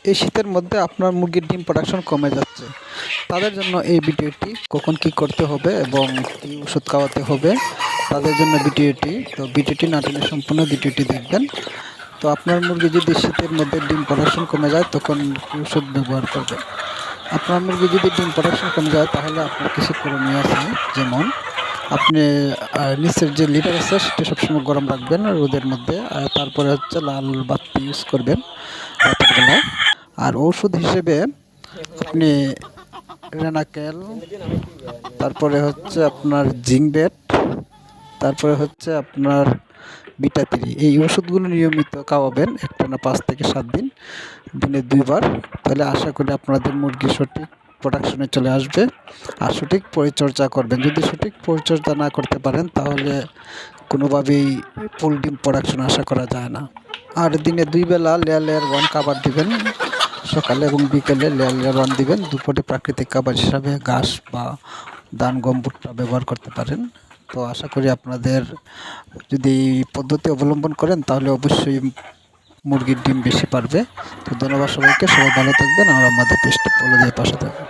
এই শীতের মধ্যে আপনার মুরগির ডিম প্রোডাকশন কমে যাচ্ছে, তাদের জন্য এই ভিডিওটি কখন কি করতে হবে এবং কি ওষুধ খাওয়াতে হবে তাদের জন্য ভিডিওটি। তো ভিডিওটি না টেনে সম্পূর্ণ ভিডিওটি দেখবেন। তো আপনার মুরগি যদি শীতের মধ্যে ডিম প্রোডাকশন কমে যায় তখন কি ওষুধ ব্যবহার করবেন। আপনার মুরগি যদি ডিম প্রোডাকশন কমে যায় তাহলে আপনার কিছু করণীয় আছে। যেমন আপনি নিচের যে লিটার আছে সেটা সবসময় গরম রাখবেন রোদের মধ্যে, আর তারপরে হচ্ছে লাল বাতি ইউজ করবেন রাতের বেলায়। আর ঔষধ হিসেবে আপনি রেনাকেল, তারপরে হচ্ছে আপনার জিংবেট, তারপরে হচ্ছে আপনার বিটা 3, এই ওষুধগুলো নিয়মিত খাওয়াবেন একটানা 5 থেকে 7 দিন, দিনে 2 বার। তাহলে আশা করি আপনাদের মুরগি সঠিক প্রোডাকশনে চলে আসবে। আর সঠিক পরিচর্যা করবেন, যদি সঠিক পরিচর্যা না করতে পারেন তাহলে কোনোভাবেই ফুল ডিম প্রোডাকশন আশা করা যায় না। আর দিনে 2 বেলা লেয়ার 1 খাবার দিবেন, সকালে এবং বিকেলে লেয়ার 1 দিবেন। দুপুরে প্রাকৃতিক খাবার হিসাবে ঘাস বা ধান, গম, ভুট্টা ব্যবহার করতে পারেন। তো আশা করি আপনাদের যদি এই পদ্ধতি অবলম্বন করেন তাহলে অবশ্যই মুরগির ডিম বেশি পারবে। তো ধন্যবাদ সবাইকে, সবাই ভালো থাকবেন আর আমাদের পেজটি ফলো দিয়ে পাশে থাকবেন।